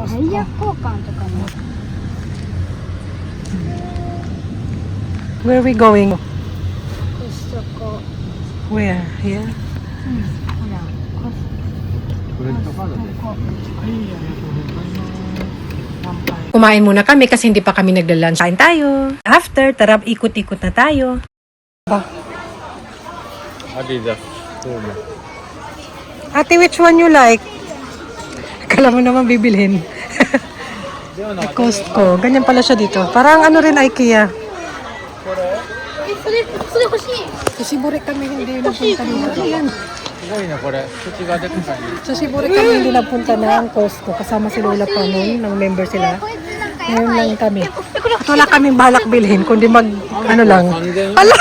タイヤ交換とかも。Where are we going? コストコ。Where? Here? ほら、コストコ。Kumain muna kami kasi hindi pa kami nagla-lunch. Kain tayo. After, tara, ikot-ikot na tayo. Adidas. Puma. Ate, which one you like? Akala mo naman bibilhin. Costco. Ganyan pala siya dito. Parang ano rin IKEA. それ欲しい。 Sa Siburi kami hindi napunta dito. Ayan. すごいね、これ。口がでかいね。 Sa Siburi kami hindi napunta ng Costco. Kasama si Lola pa noon. Ng member sila. こいつなんか Ngayon やばい。 lang kami. これ At wala kaming balak bilhin. Kundi ano lang. 3000円 Ala!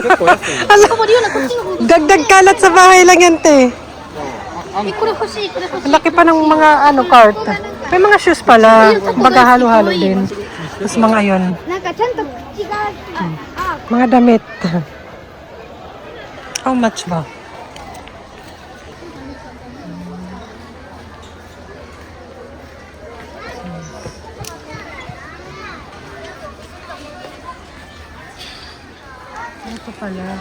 結構安いね。 Ala! これよなこっちの方が。 Dagdag kalat sa bahay lang yan, te. これ欲しいこれ欲しい。 Ang laki pa ng mga cart. May mga shoes pala. Baga halo-halo din. Tapos mga yon. なんかちゃんと口があ Mga damit. How much ba? Ito pala.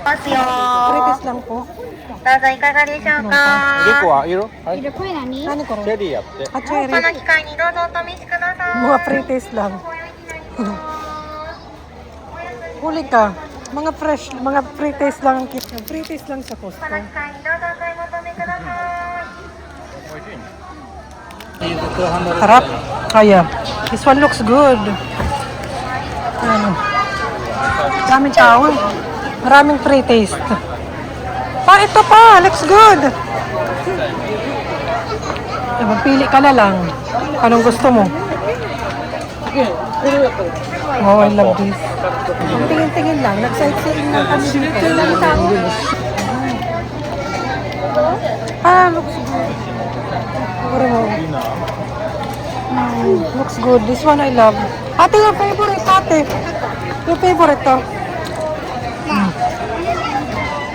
Pretis lang po. どうぞいかがでしょうか。リコは色はい。チこれ何？Ano ko? ェリーやって。 Ah, cherry. この機会にどうぞお試しください。 Mga pretis lang. Huli ka. Mga fresh, mga pretis lang. Pretis lang sa Costco. この機会にどうぞお買い求めください。 Harap. Kaya. This one looks good. Ano? Daming tao. Maraming pre-taste. Ito pa. Looks good. Magpili ka na lang. Anong gusto mo? Oh, I love this. Ang tingin-tingin lang. Nag-sightseeing lang kami dito. Ang tao. Looks good. Puro mo. Looks good. This one I love. Ate, your favorite, ate. Your favorite to.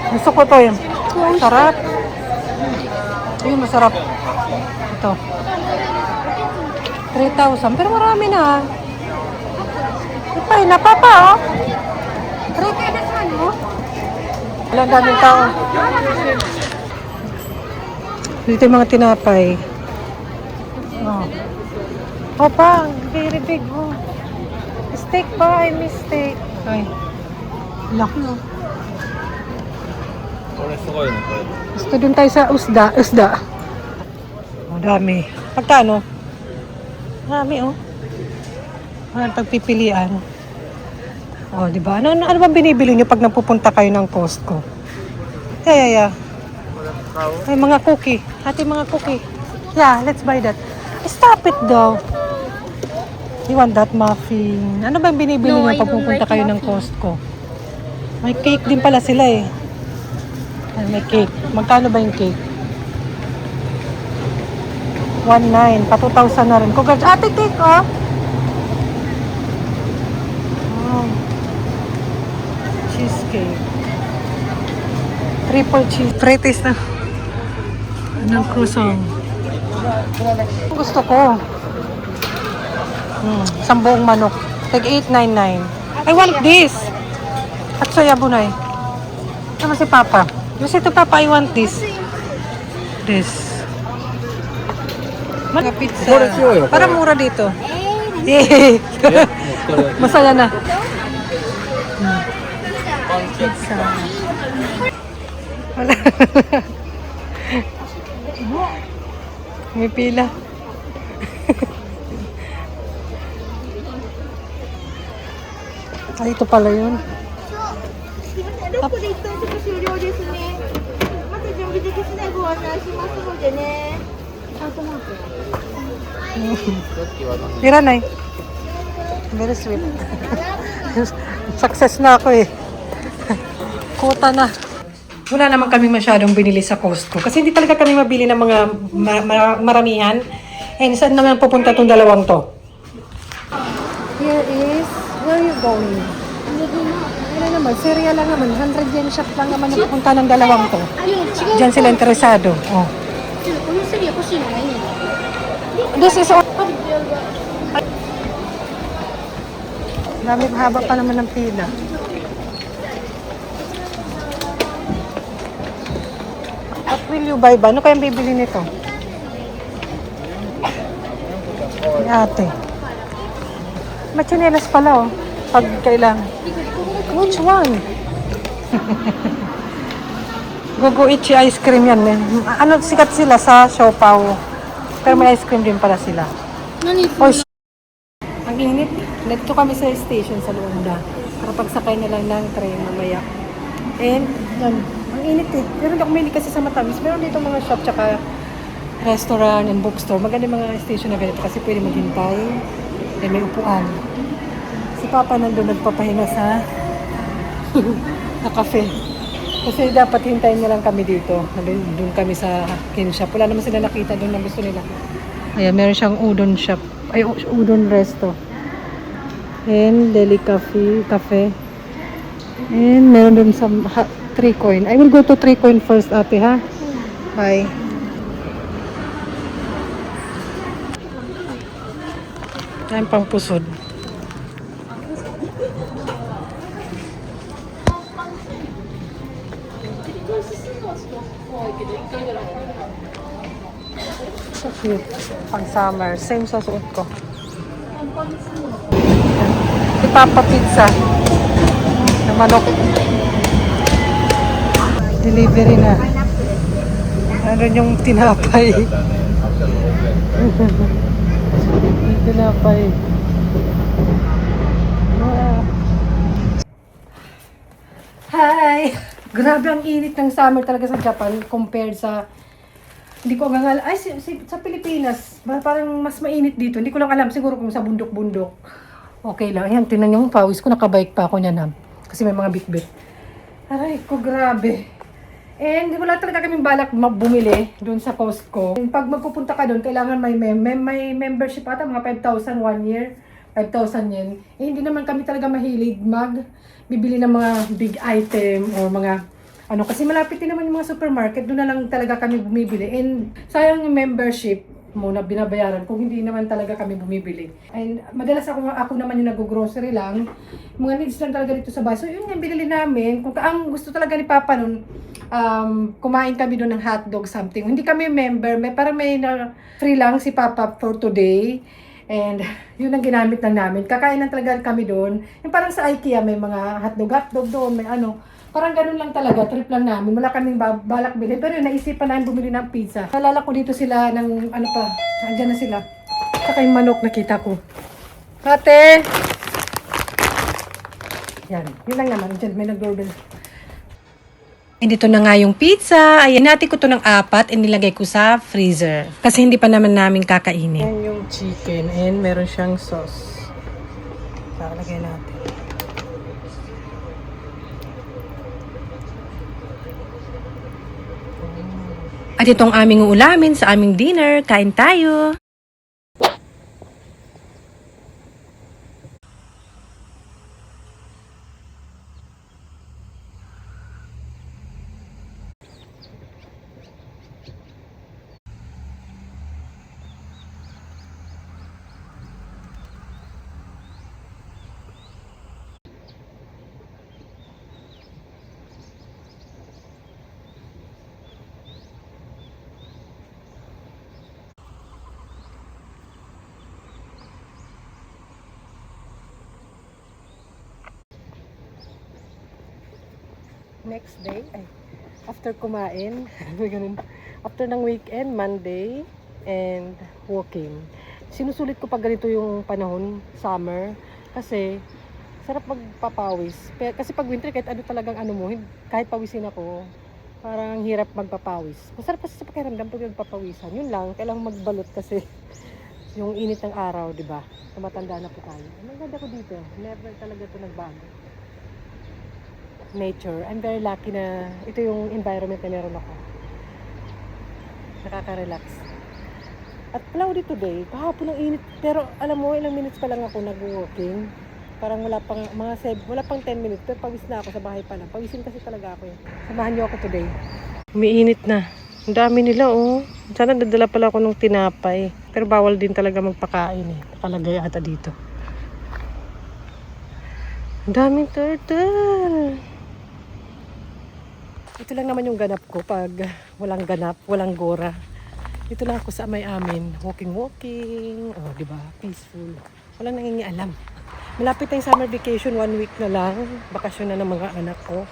Gusto ko to yun. Sarap. Ayun, masarap. Ito. 3,000. Pero marami na. Ipay, napapa, oh. 3K this one, oh. Wala, daming tao. Dito yung mga tinapay. Oh. Opa, very big, oh. Steak ba? I miss steak. Ay. Laki, oh. これすごいね、これ。 Gusto dun tayo sa usda. Oh, dami. Pagkano? Dami, oh. Pagpipilian. Oh, di ba? Ano bang binibili niyo pag napupunta kayo ng Costco? Yeah. これ買う Ay, mga cookie. Ate, mga cookie. Yeah, let's buy that. Stop it daw. You want that muffin? Ano bang binibili No, niyo I pag don't pupunta like kayo ng muffin. Costco? May cake din pala sila eh. Ay, may cake. Magkano ba yung cake? 1,900. Pa 2,000 na rin. Ate, cake, oh. Oh. Cheesecake. Triple cheese. Pretis na. Anong croissant? Gusto ko. Isang buong manok. Tag 899. I want this. At soya bunay. Tama si Papa. Kasi ito Papa, I want this. This. Mga pizza. Para mura dito. Yay! Masaya na. Pizza. Wala. May pila. Ay, ito pala yun. 6で1等食終了ですね。また準備でき次第ご案内しますのでね。ハートマーク。 Hiranay. Very sweet. Success na ako eh. Kuta na. Wala naman kami masyadong binili sa Costco. Kasi hindi talaga kami mabili ng mga maramihan. And saan naman pupunta itong dalawang to? Here is, where are you going? I don't know. naman, cereal lang naman. 100 yen shop lang naman yung pupunta ng dalawang to. Diyan sila interesado. Oh. このセリ欲しいのがいいんだ。 This is all. Dami haba pa naman ng pila. What will you buy ba? Ano kayang bibili nito? Ni ate. Machinelas pala oh. Pag kailangan. Which one? Gogo Ichi ice cream yan. Ano sikat sila sa Siopaw. Pero may ice cream din pala sila. 何 Oh, ang init. Nandito kami sa station sa Luanda. Para pagsakay na lang ng train mamaya. And, yan. Ang init eh. Pero hindi ako mahilig kasi sa matamis. Meron dito mga shop tsaka restaurant and bookstore. Maganda yung mga station na ganito kasi pwede maghintay. And may upuan. Si Papa nandun nagpapahinga sa na cafe. Kasi dapat hintayin na lang kami dito. Doon kami sa kin shop. Wala naman sila nakita doon na gusto nila. Ayan, meron siyang udon shop. Ay, udon resto. And deli cafe. And meron doon sa 3 coin. I will go to 3 coin first, ate, ha? Bye. Ayan pang pusod. So cute. Pang summer. Same sa suot ko. Ipapa pizza. Ng manok. Delivery na. Ano yung tinapay. Yung tinapay. Hi! Grabe ang init ng summer talaga sa Japan compared sa hindi ko gangal. Ay, sa Pilipinas, parang mas mainit dito. Hindi ko lang alam. Siguro kung sa bundok-bundok. Okay lang. Ayan, tinan niyo yung pawis ko. Nakabike pa ako niyan, ha? Kasi may mga bit-bit. Aray ko, grabe. And wala talaga kaming balak bumili doon sa Costco. Pag magpupunta ka doon, kailangan may membership ata. Mga 5,000 1 year. 5,000 yen. Eh, hindi naman kami talaga mahilig bibili ng mga big item o mga ano, kasi malapit din naman yung mga supermarket, doon na lang talaga kami bumibili. And sayang yung membership muna binabayaran kung hindi naman talaga kami bumibili. And madalas ako naman yung nag-grocery lang. Mga needs lang talaga dito sa bahay. So yun yung binili namin. Kung ang gusto talaga ni Papa nun, kumain kami doon ng hotdog something. Hindi kami member, parang may free lang si Papa for today. And yun ang ginamit lang namin. Kakain lang talaga kami doon. Yung parang sa IKEA may mga hotdog doon, may ano. Parang ganun lang talaga, trip lang namin. Wala kaming balak bilhin. Pero yun, naisipan namin bumili ng pizza. Nalala ko dito sila ng ano pa. Andyan na sila. Saka yung manok nakita ko. Ate! Yan. Yun lang naman. Diyan, may nag-doorbell. And ito na nga yung pizza. Ayan, natin ko to ng 4 and nilagay ko sa freezer. Kasi hindi pa naman namin kakainin. Ayan yung chicken and meron siyang sauce. Lagay natin. At itong aming uulamin sa aming dinner. Kain tayo! Next day, after kumain, after ng weekend, Monday, and walking. Sinusulit ko pag ganito yung panahon, summer, kasi sarap magpapawis. Kasi pag winter, kahit ano talagang ano mo, kahit pawisin ako, parang hirap magpapawis. Masarap kasi sa pakiramdam pag magpapawisan. Yun lang, kailangan magbalot kasi yung init ng araw, di ba? Tumatanda na po tayo. Ang ganda ko dito, never talaga ito nagbago. Nature. I'm very lucky na ito yung environment na meron ako. Nakaka-relax. At cloudy today. Kahapon ang init. Pero alam mo, ilang minutes pa lang ako nag-walking. Parang wala pang 10 minutes. Pero pawis na ako sa bahay pa lang. Pawisin kasi talaga ako eh. Samahan niyo ako today. Umiinit na. Ang dami nila oh. Sana dadala pala ako ng tinapay. Pero bawal din talaga magpakain eh. Nakalagay ata dito. Ang daming turtle. Ito lang naman yung ganap ko pag walang ganap, walang gora. Dito lang ako sa may amin. Walking. Oh, di ba? Peaceful. Walang nangingialam. Malapit na yung summer vacation, 1 week na lang. Bakasyon na ng mga anak ko.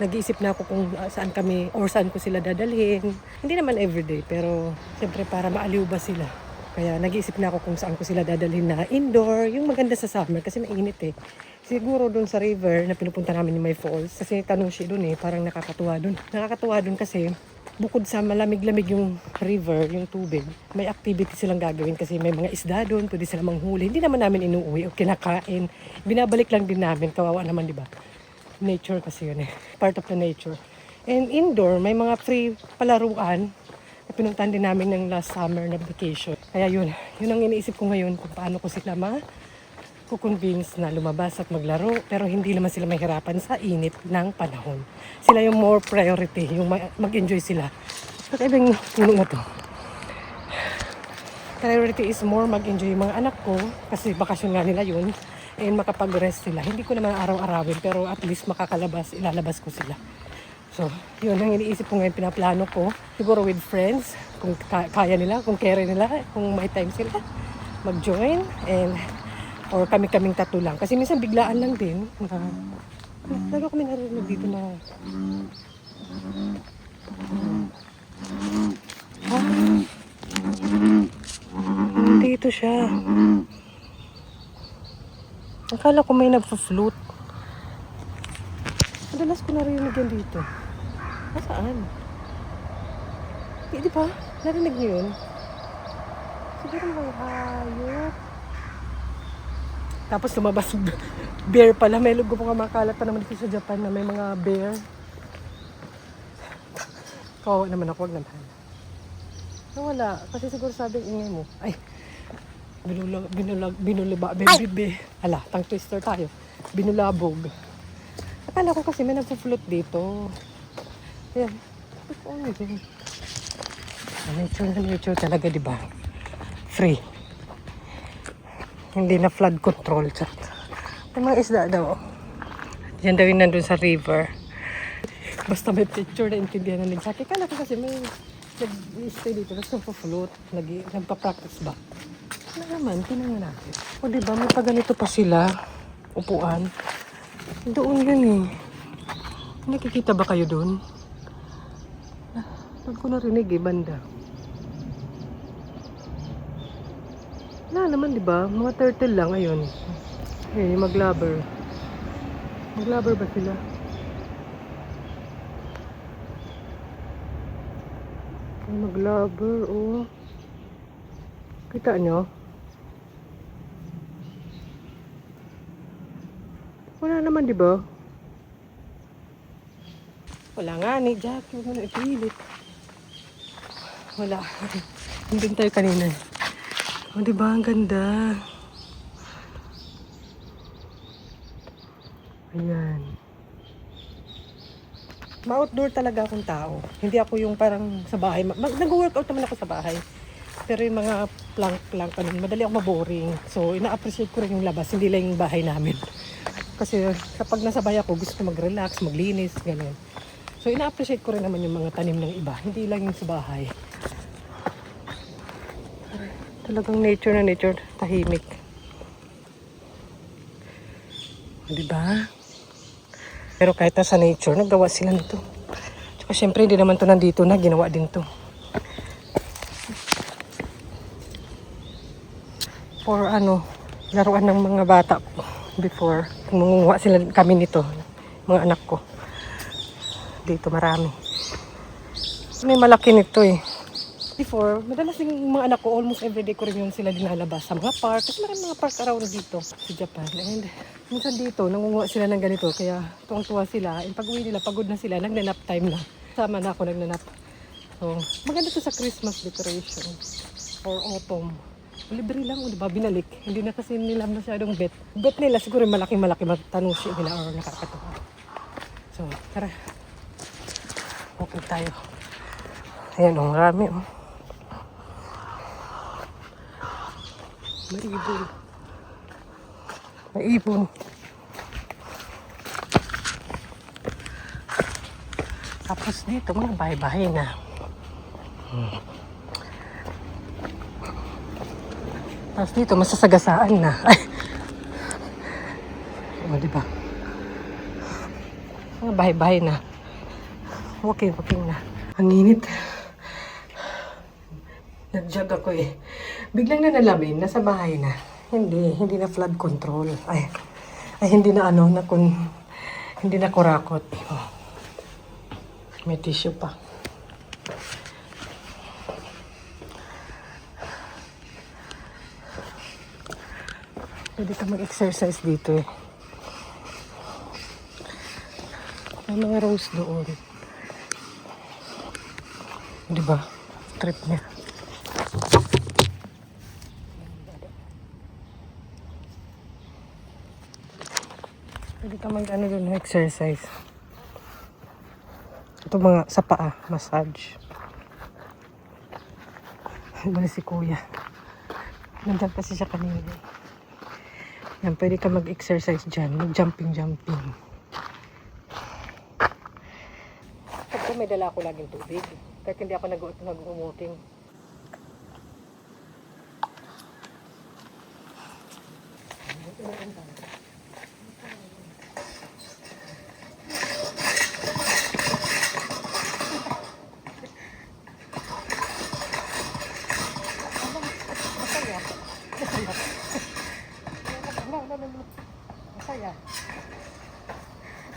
Nag-iisip na ako kung saan kami or saan ko sila dadalhin. Hindi naman everyday, pero siyempre para maaliw ba sila. Kaya nag-iisip na ako kung saan ko sila dadalhin na indoor. Yung maganda sa summer kasi mainit eh. Siguro doon sa river na pinupunta namin yung may falls. Kasi tanong siya doon eh, parang nakakatuwa doon. Nakakatuwa doon kasi bukod sa malamig-lamig yung river, yung tubig, may activity silang gagawin kasi may mga isda doon, pwede silang manghuli. Hindi naman namin inuuwi o kinakain. Binabalik lang din namin, kawawa naman di ba? Nature kasi yun eh. Part of the nature. And indoor, may mga free palaruan na pinuntahan din namin ng last summer na vacation. Kaya yun ang iniisip ko ngayon kung paano ko sila kukonvince na lumabas at maglaro. Pero hindi naman sila mahirapan sa init ng panahon. Sila yung more priority, yung mag-enjoy sila. At ibang puno na to. Priority is more mag-enjoy yung mga anak ko kasi bakasyon nga nila yun. And makapag-rest sila. Hindi ko naman araw-arawin pero at least ilalabas ko sila. So, yun ang iniisip ko ngayon, pinaplano ko. Siguro with friends, kung kaya nila, kung kere nila, kung may time sila, mag-join. And, or kami-kaming tatlo lang. Kasi minsan biglaan lang din. Lalo kami narinig dito na dito siya. Akala ko may nagpa-float. Madalas ko narinig yan dito. Saan? Di ba? Narinig niyo yun? Siguro mga hayop. Tapos lumabas bear pala. May lugo po kamakalat pa naman dito sa Japan na may mga bear. Kawawa naman ako. Wag naman. Wala. Kasi siguro sabi ingay mo. Ay. Binulaba, bebe. Ala, tang twister tayo. Binulabog. Akala ko kasi may nagpo-float dito. Ayan. Nature talaga, di ba? Free. Hindi na flood control. Chat. May mga isda daw. Yan daw yung nandun sa river. Basta may picture na intindihan na nagsaki. Akala ko kasi may nag-stay dito. Tapos nagpo-float. Nagpa-practice ba? Ano naman, tingnan natin. O diba, may paganito pa sila. Upuan. Doon yun eh. Nakikita ba kayo doon? Doon ko narinig eh, banda. Wala naman diba, mga turtle lang, ayun. Ayun, yung maglabber. Maglabber ba sila? Ay, maglabber, oh. Kita nyo? Wala naman, di ba? Wala nga ni Jack. Huwag mo na ipilit. Wala. Nandun tayo kanina. O, di ba? Ang ganda. Ayan. Ma-outdoor talaga akong tao. Hindi ako yung parang sa bahay. Nag-workout naman ako sa bahay. Pero yung mga plank, madali ako maboring. So, ina-appreciate ko rin yung labas. Hindi lang yung bahay namin. Kasi kapag nasa bahay ako, gusto ko mag-relax, maglinis, ganyan. So, ina-appreciate ko rin naman yung mga tanim ng iba. Hindi lang yung sa bahay. Talagang nature na nature. Tahimik. Diba? Pero kahit sa nature, naggawa sila nito. Tsaka syempre, hindi naman to nandito na. Ginawa din to. For laruan ng mga bata before. Mangunguha sila kami nito. Mga anak ko. Dito marami. May malaki nito eh. Before, madalas yung mga anak ko, almost everyday ko rin yun sila dinalabas sa mga park. Kasi marami mga park around dito sa Japan. And minsan dito, nangunguha sila ng ganito. Kaya tuwang-tuwa sila. And pag uwi nila, pagod na sila, nagnanap time na. Sama na ako nagnanap. So, maganda to sa Christmas decoration. Or autumn. Libre lang, di ba? Binalik. Hindi na kasi nila masyadong bet. Bet nila siguro malaki-malaki magtanusi nila or nakakatuwa. So, tara. Okay tayo. Ayan, marami, oh. May ibon. May ibon. Tapos dito, mga bahay-bahay na. Tapos dito, masasagasaan na. O, diba? Mga bahay-bahay na. Walking na. Ang init. Nag-jog ako eh. Biglang na nalamin, nasa bahay na. Hindi na flood control. Ay hindi na hindi na kurakot. Oh. May tissue pa. Pwede ka mag-exercise dito eh. May mga rose doon. Diba? Trip niya. Pwede ka mag-ano doon, exercise. Ito mga sa paa, massage. Bali si kuya. Nandiyan kasi siya kanina. Yan, pwede ka mag-exercise dyan. Mag-jumping. Pagka may dala ako laging tubig. Kahit hindi ako nag-umuting.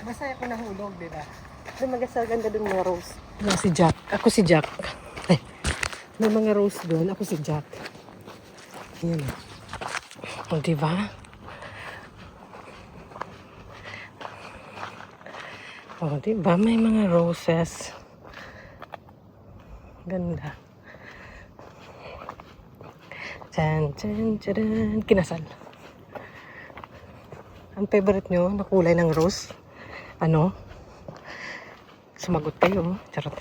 Masaya ko nahulog, diba? Lumagasal ganda dun mga rose. Yan si Jack. Ako si Jack. Ay, may mga rose dun. Ako si Jack. Yan. O, diba? O, diba? May mga roses. Ganda. Tsan. Kinasal. Ang favorite nyo na kulay ng rose? Ano? Sumagot kayo. Charot.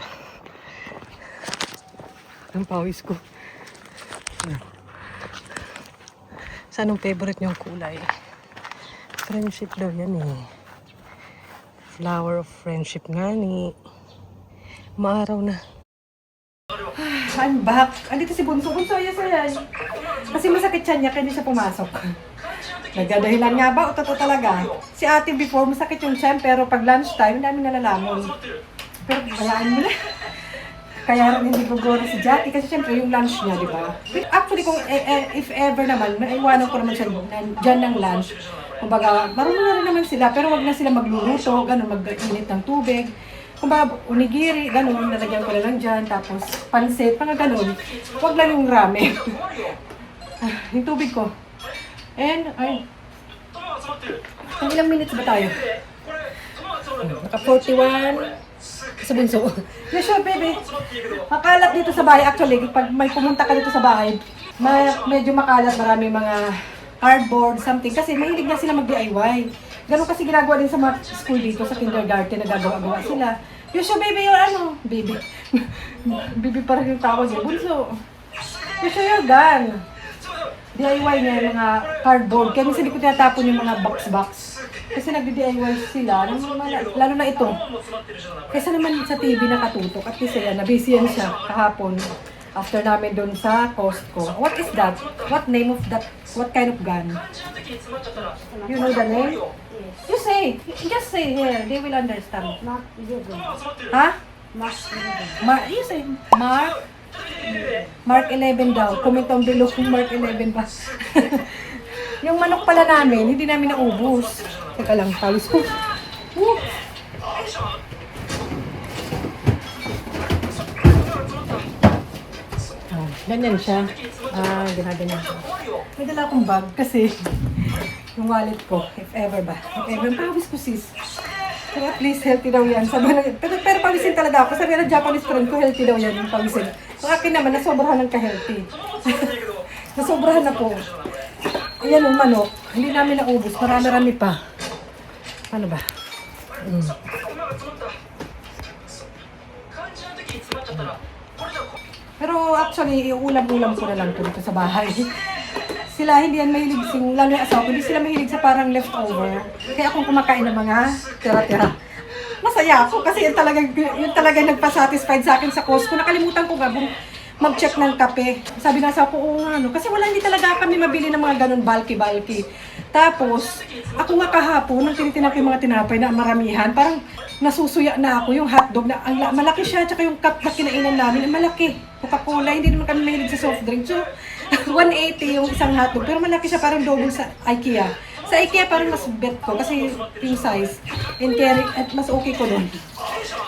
Ang pawis ko. Saan ang favorite nyong kulay? Friendship daw yan eh. Flower of friendship nga ni. Maaraw na. I'm back. Andito si Bunso. Bunso, yes, ayan. Kasi masakit siya niya kaya hindi siya pumasok. Nagdadahilan nga ba o totoo talaga? Si ate before masakit yung tiyan pero pag lunchtime hindi namin nalalamon. Pero kayaan mo na. Kaya rin hindi gugoro si Jackie kasi syempre yung lunch niya, di ba? Actually kung if ever naman, maiwanan ko naman siya dyan ng lunch. Kumbaga, marunong na rin naman sila pero wag na sila magluluto, ganun, mag-init ng tubig. Kumbaga, unigiri, ganun, nalagyan ko na lang dyan, tapos pansit, mga ganun. Wag lang yung ramen. Yung tubig ko. And, ay, ilang minutes ba tayo? Naka 41 sa Bunso. Yeah, sure, baby. Makalat dito sa bahay. Actually, pag may pumunta ka dito sa bahay, medyo makalat, marami mga cardboard, something. Kasi mahilig na sila mag-DIY. Ganun kasi ginagawa din sa mga school dito, sa kindergarten, nagagawa-gawa sila. You sure, baby, yung ano? Baby. Baby parang yung tao niya. Bunso. You sure you're done. DIY niya yung mga cardboard. Kaya minsan hindi ko tinatapon yung mga box-box. Kasi nag-DIY sila, lalo na ito. Kaysa naman sa TV nakatutok. At least yan, nabisi yan siya kahapon. After namin doon sa Costco. What is that? What name of that? What kind of gun? You know the name? You say. Just say here. They will understand. Ha? You say. Mark 11 daw. Comment down below kung Mark 11 ba. Yung manok pala namin, hindi namin naubos. Teka lang, pawis ko. Oh, ganyan siya. Ginaganyan siya. May dala akong bag kasi yung wallet ko, if ever ba. If ever, pawis ko sis. Pero at least healthy daw yan. Pero pawisin talaga ako. Sabi ng Japanese friend ko, healthy daw yan yung pawisin. Ang akin naman, nasobrahan ng ka-healthy. Nasobrahan ako. Ayan yung manok. Hindi namin naubos. Marami-rami pa. Ano ba? Pero actually, ulam-ulam ko na lang ito dito sa bahay. Sila hindi yan mahilig lalo yung asawa ko, hindi sila mahilig sa parang leftover. Kaya akong kumakain ng mga tira-tira. Masaya ako kasi yun talaga nagpa-satisfied sa akin sa Costco. Nakalimutan ko nga mag-check ng kape. Sabi na sa ko, kasi hindi talaga kami mabili ng mga ganun bulky-bulky. Tapos, ako nga kahapon, nang tinitinap yung mga tinapay na maramihan, parang nasusuya na ako yung hotdog na malaki siya, tsaka yung cup na kinainan namin, malaki. Coca-Cola, hindi naman kami mahilig sa soft drink. So, 180 yung isang hotdog, pero malaki siya, parang double sa IKEA. Sa IKEA parang mas bet ko kasi yung size and carry at mas okay ko nun.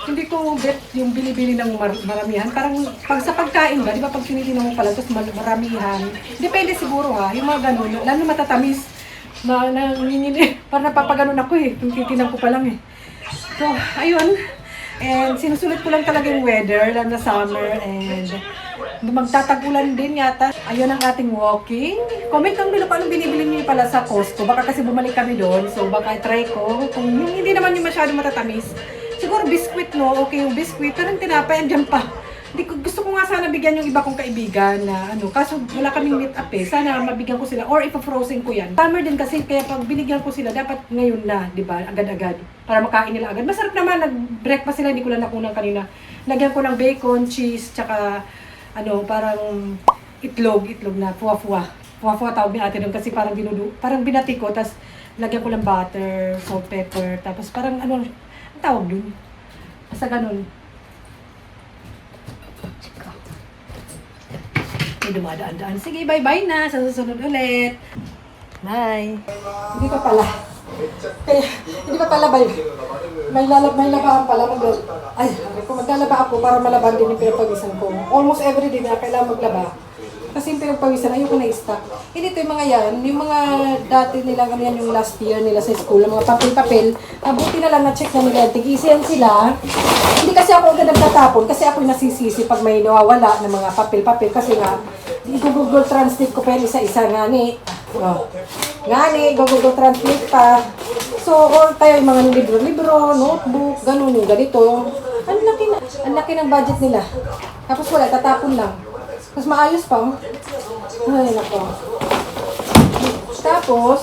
Hindi ko bet yung bili-bili ng maramihan. Parang pag sa pagkain ba, di ba pag tinitinong mo pala, tapos maramihan. Depende siguro ha, yung mga ganun, lalo matatamis na parang napapaganon ako eh, yung titinang ko pa lang eh. So, ayun. And sinusulit ko lang talaga yung weather, lalo na summer and magtatagulan din yata. Ayun ang ating walking. Comment lang nila paano binibili niyo pala sa Costco. Baka kasi bumalik kami doon. So baka try ko. Kung hindi naman yung masyado matatamis. Siguro biscuit no. Okay yung biscuit. Parang tinapay andyan pa. Gusto ko nga sana bigyan yung iba kong kaibigan na kaso wala kaming meet up eh. Sana mabigyan ko sila or ipa-frozen ko yan. Summer din kasi kaya pag binigyan ko sila dapat ngayon na, di ba? Agad-agad. Para makain nila agad. Masarap naman, nag-breakfast sila, hindi ko lang nakunan kanina. Lagyan ko ng bacon, cheese, tsaka parang itlog na fuwa-fuwa. Fuwa-fuwa tawag ni ate doon kasi parang binati ko, tapos lagyan ko ng butter, salt, pepper, tapos parang ang tawag doon? Basta ganun. May dumadaan-daan. Sige, bye-bye na. Sa susunod ulit. Bye. Hindi pa pala. Kaya, hindi pa pala bye. May labaan pala. Maglalaba ako para malaban din yung pinagpawisan ko. Almost every day na kailangan maglaba. Kasi yung pinagpawisan, ayoko na-stock. Hindi ito yung mga yan. Yung mga dati nila, yan yung last year nila sa school, yung mga papel-papel. Buti na lang na-check na nila. Tig-isiyan sila. Hindi kasi ako agad nagtatapon kasi ako nasisisi pag may nawawala ng mga papel-papel. Kasi nga, Google Translate ko pa yung isa-isa nga ni. Google Translate pa. So, or tayo yung mga libro-libro, notebook, ganun yung ganito. Ang laki ng budget nila. Tapos wala, tatapon lang. Mas maayos pa. Ay, nako. Tapos,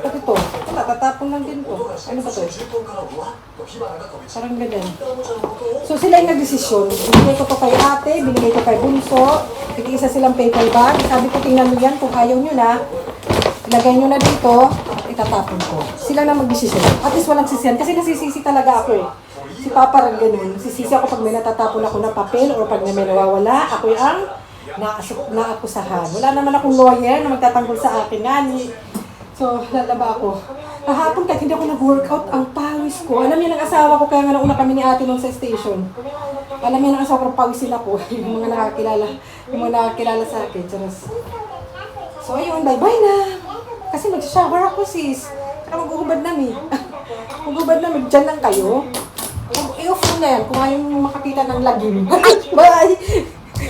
ito. Wala, tatapon lang din to. Ano ba to? Parang ganyan. So, sila yung nagdesisyon. Binigay ko to kay ate, binigay ko kay bunso. Tig-isa silang paper bag. Sabi ko, tingnan mo yan. Kung ayaw nyo na, ilagay nyo na dito, itatapon ko. Sila na magdesisyon. At least walang sisiyan. Kasi nasisisi talaga ako eh. Si Papa rin ganun. Sisisi ako pag may natatapon ako ng papel or pag may nawawala, ako yung naakusahan. Wala naman akong lawyer na magtatanggol sa akin. So, lalaba ako. Kahapon kahit hindi ako nag-workout, ang pawis ko. Alam niya ng asawa ko, kaya nga nauna kami ni ate nung sa station. Alam niya ng asawa ko, pawisin ako. Yung mga nakakilala sa akin. So, ayun, bye-bye na. Kasi mag-shower ako, sis. Saka mag-uhubad namin. Mag-uhubad namin, dyan lang kayo. I-off mo na yan kung ayaw makakita ng lagim. Bye!